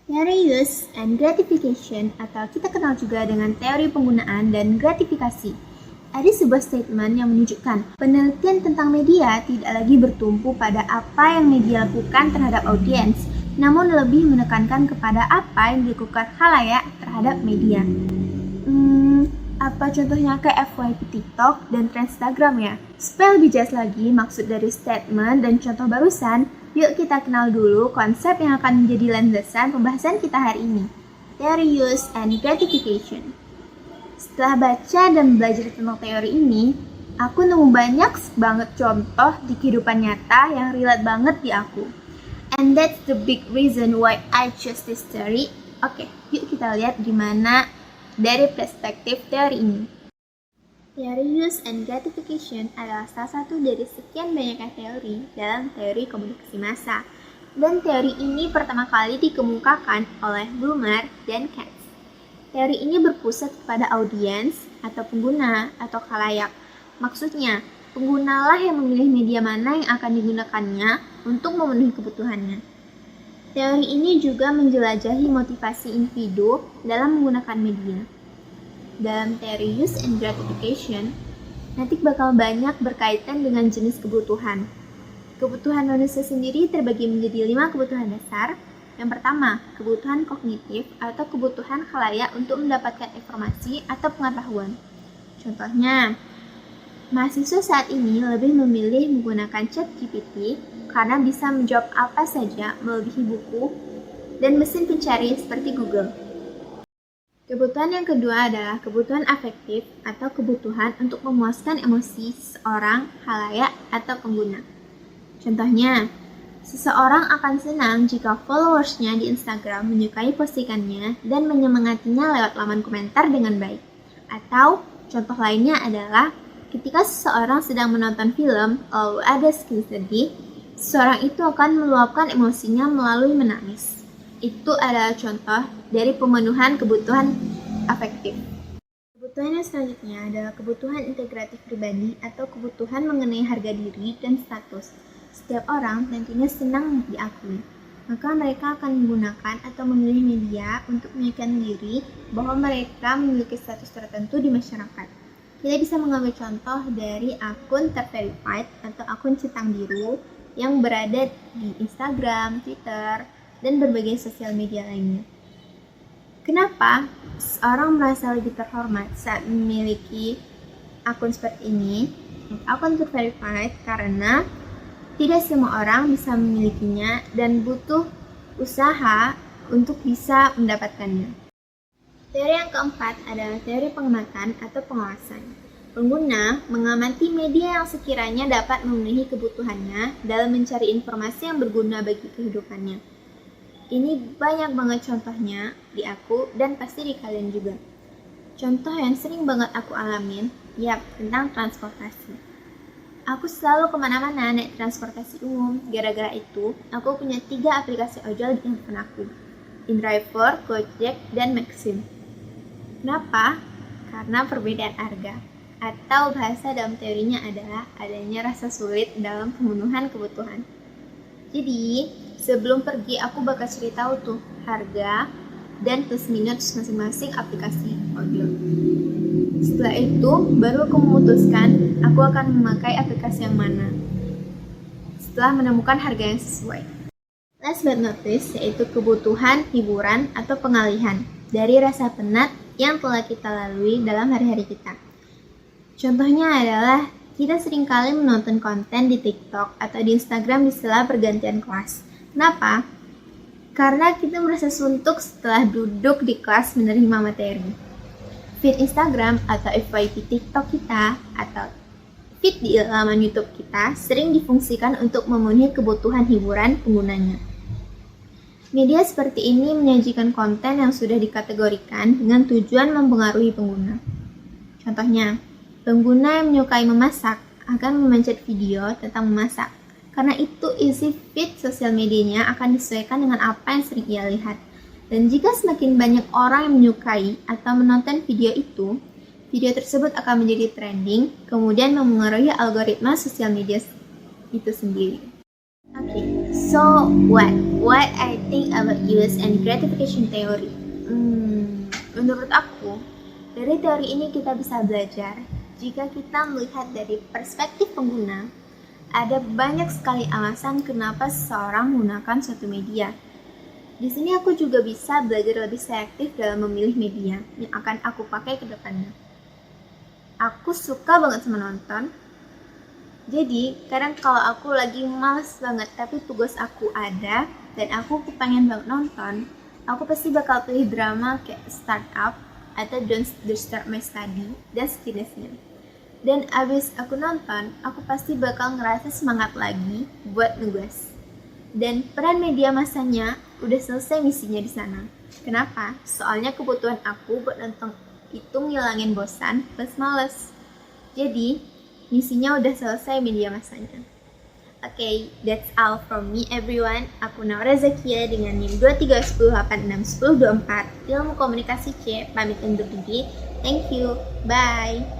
Teori use and gratification atau kita kenal juga dengan teori penggunaan dan gratifikasi. Ada sebuah statement yang menunjukkan penelitian tentang media tidak lagi bertumpu pada apa yang media lakukan terhadap audiens, namun lebih menekankan kepada apa yang dilakukan khalayak terhadap media. Apa contohnya ke FYP TikTok dan tren Instagram ya? Supaya lebih jelas lagi maksud dari statement dan contoh barusan, yuk kita kenal dulu konsep yang akan menjadi landasan pembahasan kita hari ini. Teori use and gratification. Setelah baca dan belajar tentang teori ini, aku nemu banyak banget contoh di kehidupan nyata yang relate banget di aku. And that's the big reason why I chose this theory. Oke, yuk kita lihat gimana dari perspektif teori ini. Teori use and gratification adalah salah satu dari sekian banyaknya teori dalam teori komunikasi massa. Dan teori ini pertama kali dikemukakan oleh Blumer dan Katz. Teori ini berpusat kepada audiens atau pengguna atau khalayak. Maksudnya, penggunalah yang memilih media mana yang akan digunakannya untuk memenuhi kebutuhannya. Teori ini juga menjelajahi motivasi individu dalam menggunakan media. Dalam teori use and gratification, nanti bakal banyak berkaitan dengan jenis kebutuhan. Kebutuhan manusia sendiri terbagi menjadi 5 kebutuhan dasar. Yang pertama, kebutuhan kognitif atau kebutuhan khalayak untuk mendapatkan informasi atau pengetahuan. Contohnya, mahasiswa saat ini lebih memilih menggunakan ChatGPT karena bisa menjawab apa saja melebihi buku dan mesin pencari seperti Google. Kebutuhan yang kedua adalah kebutuhan afektif atau kebutuhan untuk memuaskan emosi seseorang, khalayak, atau pengguna. Contohnya, seseorang akan senang jika followersnya di Instagram menyukai postingannya dan menyemangatinya lewat laman komentar dengan baik. Atau, contoh lainnya adalah ketika seseorang sedang menonton film lalu ada scene sedih, seseorang itu akan meluapkan emosinya melalui menangis. Itu adalah contoh dari pemenuhan kebutuhan afektif. Kebutuhan yang selanjutnya adalah kebutuhan integratif pribadi atau kebutuhan mengenai harga diri dan status. Setiap orang tentunya senang diakui, maka mereka akan menggunakan atau memilih media untuk meyakinkan diri bahwa mereka memiliki status tertentu di masyarakat. Kita bisa mengambil contoh dari akun terverified atau akun centang biru yang berada di Instagram, Twitter, dan berbagai sosial media lainnya. Kenapa seorang merasa lebih terhormat saat memiliki akun seperti ini? Akun terverified karena tidak semua orang bisa memilikinya dan butuh usaha untuk bisa mendapatkannya. Teori yang keempat adalah teori pengamatan atau pengawasan. Pengguna mengamati media yang sekiranya dapat memenuhi kebutuhannya dalam mencari informasi yang berguna bagi kehidupannya. Ini banyak banget contohnya di aku dan pasti di kalian juga. Contoh yang sering banget aku alamin, tentang transportasi. Aku selalu kemana-mana naik transportasi umum. Gara-gara itu, aku punya 3 aplikasi ojol di handphone aku. InDriver, Gojek, dan Maxim. Kenapa? Karena perbedaan harga. Atau bahasa dalam teorinya adalah adanya rasa sulit dalam pemenuhan kebutuhan. Jadi, sebelum pergi aku bakal cerita tuh harga dan plus minus masing-masing aplikasi ojol. Setelah itu, baru aku memutuskan aku akan memakai aplikasi yang mana. Setelah menemukan harga yang sesuai. Last but not least, yaitu kebutuhan hiburan atau pengalihan dari rasa penat yang telah kita lalui dalam hari-hari kita. Contohnya adalah kita seringkali menonton konten di TikTok atau di Instagram di sela pergantian kelas. Kenapa? Karena kita merasa suntuk setelah duduk di kelas menerima materi. Feed Instagram atau FYP TikTok kita atau feed di laman YouTube kita sering difungsikan untuk memenuhi kebutuhan hiburan penggunanya. Media seperti ini menyajikan konten yang sudah dikategorikan dengan tujuan mempengaruhi pengguna. Contohnya, pengguna yang menyukai memasak akan memanjat video tentang memasak. Karena itu isi feed sosial medianya akan disesuaikan dengan apa yang sering ia lihat. Dan jika semakin banyak orang yang menyukai atau menonton video itu, video tersebut akan menjadi trending, kemudian memengaruhi algoritma sosial media itu sendiri. Oke, So, what I think about use and gratification theory? Menurut aku, dari teori ini kita bisa belajar jika kita melihat dari perspektif pengguna, ada banyak sekali alasan kenapa seseorang menggunakan suatu media. Di sini aku juga bisa belajar lebih selektif dalam memilih media yang akan aku pakai ke depannya. Aku suka banget sama nonton. Jadi, kadang kalau aku lagi males banget tapi tugas aku ada dan aku kepengen banget nonton, aku pasti bakal pilih drama kayak Startup atau Don't Disturb My Study dan sejenisnya. Dan abis aku nonton, aku pasti bakal ngerasa semangat lagi buat nugas. Dan peran media masanya udah selesai misinya di sana. Kenapa? Soalnya kebutuhan aku buat nonton itu ngilangin bosan plus males. Jadi, misinya udah selesai media masanya. Okay, that's all from me everyone. Aku Naura Zakia dengan NIM 2310861024 Ilmu Komunikasi C, pamit undur diri. Thank you, bye.